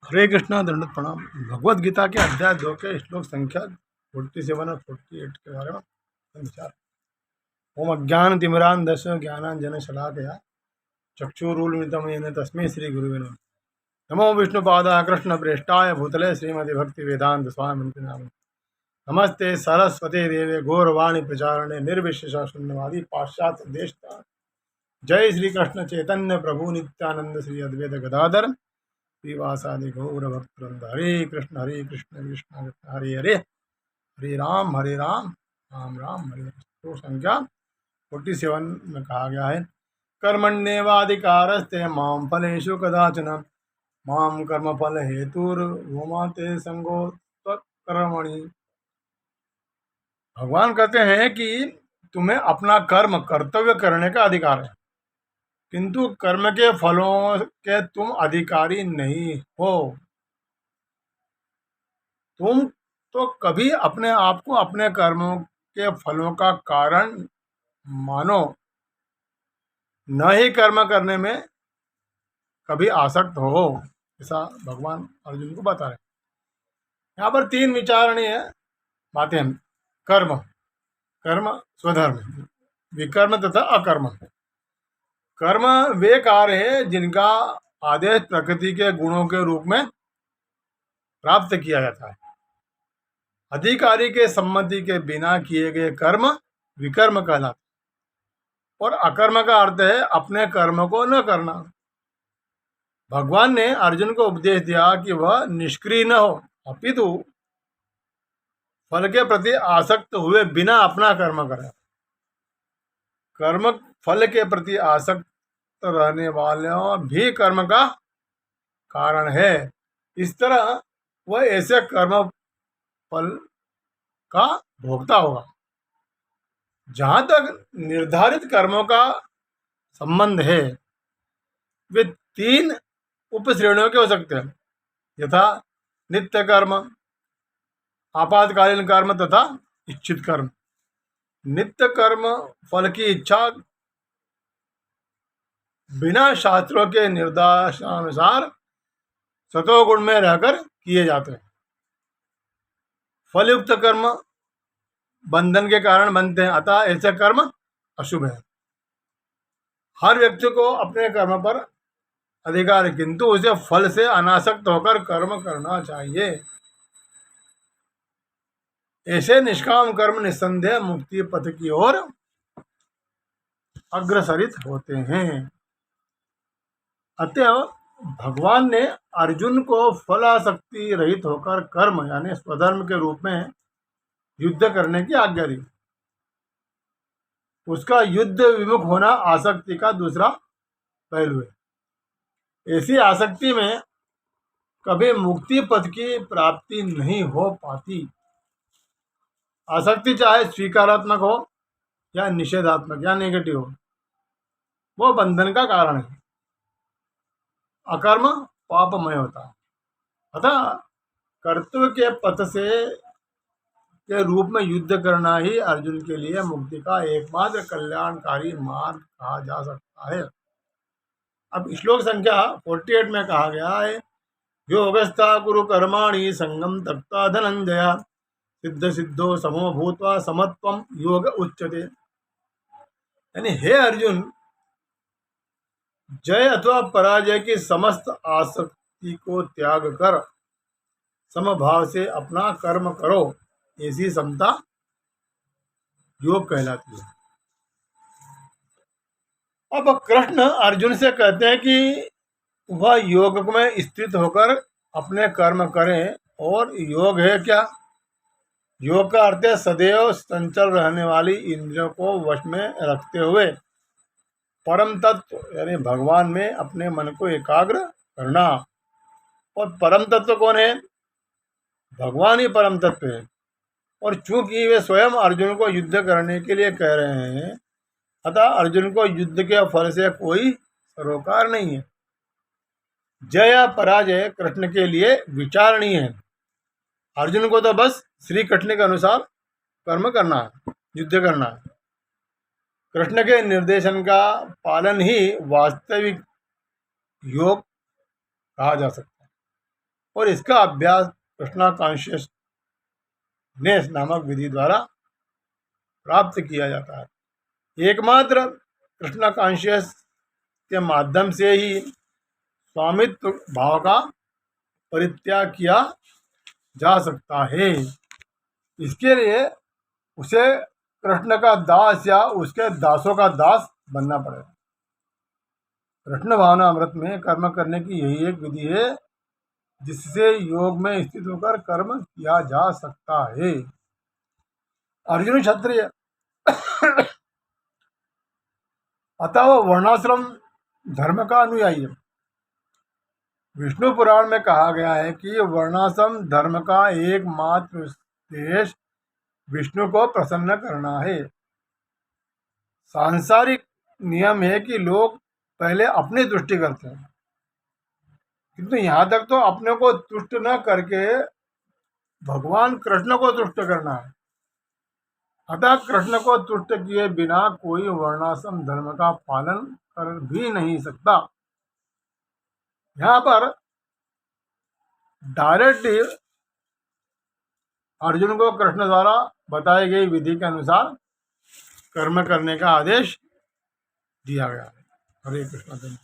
हरे कृष्णा दंडवत प्रणाम। भगवद गीता के अध्याय 2 के श्लोक संख्या 47 और 48 के बारे में विचार। ओम अज्ञान तिमिरान दश ज्ञानांजन शलाकया चक्षुरुन्मिलितं येन तस्मै श्री गुरुवे नमः। नमो विष्णुपादाय कृष्ण प्रेष्ठाय भूतले श्रीमति भक्ति वेदांत स्वामी नाम। नमस्ते सरस्वती देवे गौरवाणी प्रचारणे निर्विशेष शून्यवादी पाश्चात्य देश। जय श्री कृष्ण चैतन्य प्रभु नित्यानंद श्री अद्वैत गदाधर श्रीवासादि गौर भक्तवृंद। हरे कृष्ण कृष्ण कृष्ण हरे हरे, हरे राम राम राम हरे हरे। तो संख्या 47 में कहा गया है, कर्मण्येवाधिकारस्ते माम फलेषु कदाचन माम कर्म फल हेतुर्वोमा ते संगो कर्मणि। भगवान कहते हैं कि तुम्हें अपना कर्म कर्तव्य करने का अधिकार है, किंतु कर्म के फलों के तुम अधिकारी नहीं हो। तुम तो कभी अपने आप को अपने कर्मों के फलों का कारण मानो, न ही कर्म करने में कभी आसक्त हो, ऐसा भगवान अर्जुन को बता रहे। यहाँ पर 3 विचारणीय बातें हैं। कर्म, कर्म स्वधर्म, विकर्म तथा अकर्म। कर्म वे कार्य है जिनका आदेश प्रकृति के गुणों के रूप में प्राप्त किया जाता है। अधिकारी के सम्मति के बिना किए गए कर्म विकर्म कहलाते, और अकर्म का अर्थ है अपने कर्म को न करना। भगवान ने अर्जुन को उपदेश दिया कि वह निष्क्रिय न हो, अपितु फल के प्रति आसक्त हुए बिना अपना कर्म करे। कर्म फल के प्रति आसक्त रहने वालों भी कर्म का कारण है। इस तरह वह ऐसे कर्म फल का भोक्ता होगा। जहां तक निर्धारित कर्मों का संबंध है, वे 3 उपश्रेणियों के हो सकते हैं, यथा नित्य कर्म, आपातकालीन कर्म तथा इच्छित कर्म। नित्य कर्म फल की इच्छा बिना शास्त्रों के निर्देशानुसार सतोगुण में रहकर किए जाते हैं। फलयुक्त कर्म बंधन के कारण बनते हैं, अतः ऐसे कर्म अशुभ है। हर व्यक्ति को अपने कर्म पर अधिकार है, किंतु उसे फल से अनासक्त होकर कर्म करना चाहिए। ऐसे निष्काम कर्म निस्संदेह मुक्ति पथ की ओर अग्रसरित होते हैं। अतः भगवान ने अर्जुन को फलासक्ति रहित होकर कर्म यानी स्वधर्म के रूप में युद्ध करने की आज्ञा दी। उसका युद्ध विमुख होना आसक्ति का दूसरा पहलू है। ऐसी आसक्ति में कभी मुक्ति पथ की प्राप्ति नहीं हो पाती। आसक्ति चाहे स्वीकारात्मक हो या निषेधात्मक या नेगेटिव हो, वो बंधन का कारण है। अकर्म पापमय होता है। अतः कर्तव्य के पथ से के रूप में युद्ध करना ही अर्जुन के लिए मुक्ति का एकमात्र कल्याणकारी मार्ग कहा जा सकता है। अब श्लोक संख्या 48 में कहा गया है, योगस्था कुरु कर्माणि संगम तक्ता धनंजय सिद्ध सिद्धो समो भूत्वा समत्वम योग उच्यते। यानी हे अर्जुन, जय अथवा पराजय की समस्त आसक्ति को त्याग कर समभाव से अपना कर्म करो, ऐसी समता योग कहलाती है। अब कृष्ण अर्जुन से कहते हैं कि वह योग में स्थित होकर अपने कर्म करें। और योग है क्या? योग का अर्थ है सदैव संचल रहने वाली इंद्रियों को वश में रखते हुए परम तत्व यानी भगवान में अपने मन को एकाग्र करना। और परम तत्व कौन है? भगवान ही परम तत्व है। और चूंकि वे स्वयं अर्जुन को युद्ध करने के लिए कह रहे हैं, अतः अर्जुन को युद्ध के फल से कोई सरोकार नहीं है। जय या पराजय कृष्ण के लिए विचारणीय है। अर्जुन को तो बस श्री कृष्ण के अनुसार कर्म करना है, युद्ध करना है। कृष्ण के निर्देशन का पालन ही वास्तविक योग कहा जा सकता है। और इसका अभ्यास कृष्णा कॉन्शियसनेस नामक विधि द्वारा प्राप्त किया जाता है। एकमात्र कृष्णा कॉन्शियस के माध्यम से ही स्वामित्व भाव का परित्याग किया जा सकता है। इसके लिए उसे कृष्ण का दास या उसके दासों का दास बनना पड़ेगा। कृष्ण भावना अमृत में कर्म करने की यही एक विधि है जिससे योग में स्थित होकर कर्म किया जा सकता है। अर्जुन क्षत्रिय अतः वह वर्णाश्रम धर्म का अनुयायी है। विष्णु पुराण में कहा गया है कि वर्णाश्रम धर्म का एकमात्र उद्देश्य विष्णु को प्रसन्न करना है। सांसारिक नियम है कि लोग पहले अपनी तुष्टि करते हैं, किंतु यहाँ तक तो अपने को तुष्ट न करके भगवान कृष्ण को तुष्ट करना है। अतः कृष्ण को तुष्ट किए बिना कोई वर्णाश्रम धर्म का पालन कर भी नहीं सकता। यहाँ पर डायरेक्टली अर्जुन को कृष्ण द्वारा बताई गई विधि के अनुसार कर्म करने का आदेश दिया गया है। हरे कृष्ण।